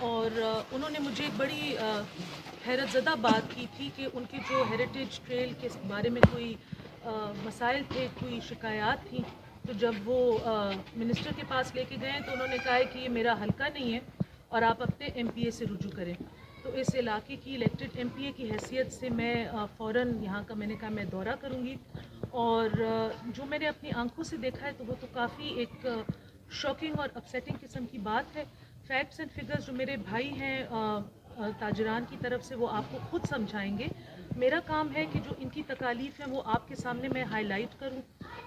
اور انہوں نے مجھے ایک بڑی حیرت زدہ بات کی تھی کہ ان کے جو ہیریٹیج ٹریل کے بارے میں کوئی مسائل تھے، کوئی شکایات تھیں، تو جب وہ منسٹر کے پاس لے کے گئے تو انہوں نے کہا کہ یہ میرا حلقہ نہیں ہے اور آپ اپنے ایم پی اے سے رجوع کریں۔ تو اس علاقے کی الیکٹڈ ایم پی اے کی حیثیت سے میں فوراً یہاں کا میں نے کہا میں دورہ کروں گی، اور جو میں نے اپنی آنکھوں سے دیکھا ہے تو وہ تو کافی ایک شاکنگ اور اپسیٹنگ قسم کی بات ہے۔ فیکٹس اینڈ فگرز جو میرے بھائی ہیں تاجران کی طرف سے وہ آپ کو خود سمجھائیں گے۔ میرا کام ہے کہ جو ان کی تکالیف ہیں وہ آپ کے سامنے میں ہائی لائٹ کروں۔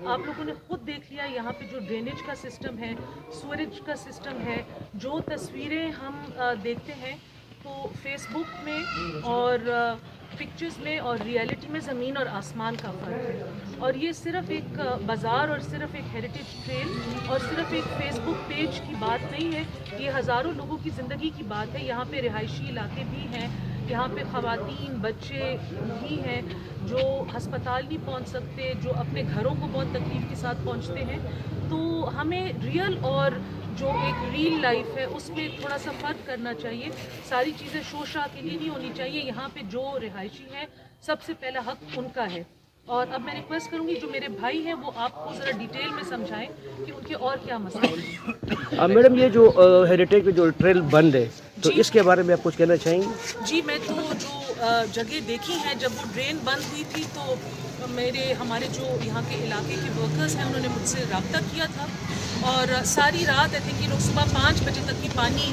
آپ لوگوں نے خود دیکھ لیا یہاں پہ جو ڈرینیج کا سسٹم ہے، سوریج کا سسٹم ہے، جو تصویریں ہم دیکھتے ہیں تو فیس بک میں اور پکچرز میں اور ریئلٹی میں زمین اور آسمان کا فرق ہے، اور یہ صرف ایک بازار اور صرف ایک ہیریٹیج ٹریل اور صرف ایک فیس بک پیج کی بات نہیں ہے، یہ ہزاروں لوگوں کی زندگی کی بات ہے۔ یہاں پہ رہائشی علاقے بھی ہیں، یہاں پہ خواتین بچے بھی ہیں جو ہسپتال نہیں پہنچ سکتے، جو اپنے گھروں کو بہت تکلیف کے ساتھ پہنچتے ہیں۔ تو ہمیں ریئل اور جو ایک ریل لائف ہے اس میں تھوڑا سا فرق کرنا چاہیے۔ ساری چیزیں شو شاہ کے لیے نہیں ہونی چاہیے۔ یہاں پہ جو رہائشی ہیں سب سے پہلا حق ان کا ہے، اور اب میں ریکویسٹ کروں گی جو میرے بھائی ہیں وہ آپ کو ذرا ڈیٹیل میں سمجھائیں کہ ان کے اور کیا مسائل ہیں۔ میڈم یہ جو ہیریٹیج میں جو ٹریل بند ہے تو جی اس کے بارے میں آپ کچھ کہنا چاہیں گے؟ جی، میں تو جو جگہ دیکھی ہیں جب وہ ڈرین بند ہوئی تھی تو ہمارے جو یہاں کے علاقے کے ورکرز ہیں انہوں نے مجھ سے رابطہ کیا تھا، اور ساری رات آئی تھنک یہ لوگ صبح 5 بجے تک یہ پانی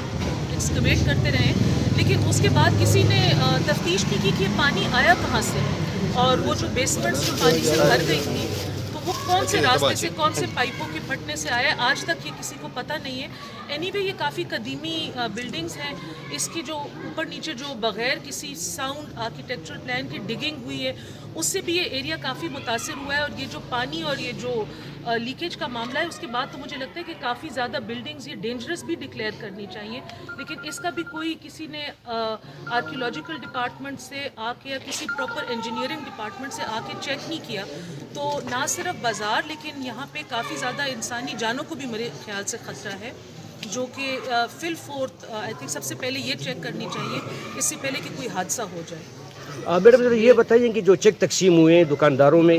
ایکسکیویٹ کرتے رہے، لیکن اس کے بعد کسی نے تفتیش نہیں کی کہ یہ پانی آیا کہاں سے، اور وہ جو بیسمنٹس جو پانی سے بھر گئی تھی تو وہ کون سے راستے سے کون سے پائپوں کے پھٹنے سے آیا آج تک یہ کسی کو پتہ نہیں ہے۔ اینی وے یہ کافی قدیمی بلڈنگز ہیں، اس کی جو اوپر نیچے جو بغیر کسی ساؤنڈ آرکیٹیکچرل پلان کی ڈگنگ ہوئی ہے اس سے بھی یہ ایریا کافی متاثر ہوا ہے، اور یہ جو پانی اور یہ جو لیکیج کا معاملہ ہے اس کے بعد تو مجھے لگتا ہے کہ کافی زیادہ بلڈنگز یہ ڈینجرس بھی ڈکلیئر کرنی چاہیے، لیکن اس کا بھی کوئی کسی نے آرکیولوجیکل ڈپارٹمنٹ سے آ کے یا کسی پراپر انجینئرنگ ڈپارٹمنٹ سے آ کے چیک نہیں کیا، تو نہ صرف بازار لیکن یہاں پہ کافی زیادہ انسانی جانوں کو بھی میرے خیال سے خطرہ ہے، جو کہ فل فورتھ آئی تھنک سب سے پہلے یہ چیک کرنی چاہیے اس سے پہلے کہ کوئی حادثہ ہو جائے۔ میڈم ذرا یہ بتائیے کہ جو چیک تقسیم ہوئے ہیں دکانداروں میں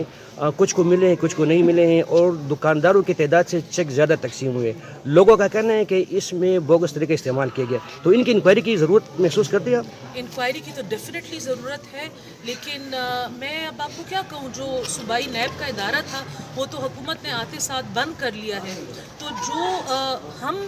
کچھ کو ملے ہیں کچھ کو نہیں ملے ہیں، اور دکانداروں کی تعداد سے چیک زیادہ تقسیم ہوئے، لوگوں کا کہنا ہے کہ اس میں بوگس طریقے استعمال کیا گیا، تو ان کی انکوائری کی ضرورت محسوس کرتے ہیں آپ؟ انکوائری کی تو ڈیفینیٹلی ضرورت ہے، لیکن میں اب آپ کو کیا کہوں، جو صوبائی نیب کا ادارہ تھا وہ تو حکومت نے آتے ساتھ بند کر لیا ہے، تو جو ہم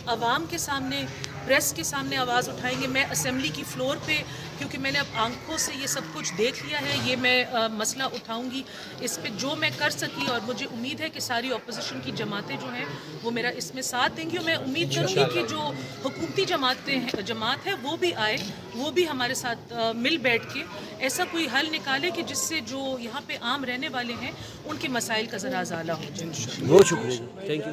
عوام کے سامنے پریس کے سامنے آواز اٹھائیں گے، میں اسمبلی کی فلور پہ کیونکہ میں نے اب آنکھوں سے یہ سب کچھ دیکھ لیا ہے، یہ میں مسئلہ اٹھاؤں گی، اس پہ جو میں کر سکی، اور مجھے امید ہے کہ ساری اپوزیشن کی جماعتیں جو ہیں وہ میرا اس میں ساتھ دیں گی، اور میں امید کروں گی کہ جو حکومتی جماعت ہے وہ بھی آئے، وہ بھی ہمارے ساتھ مل بیٹھ کے ایسا کوئی حل نکالے کہ جس سے جو یہاں پہ عام رہنے والے ہیں ان کے مسائل کا ذرا ازالہ ہو جائے۔ بہت شکریہ، تھینک یو۔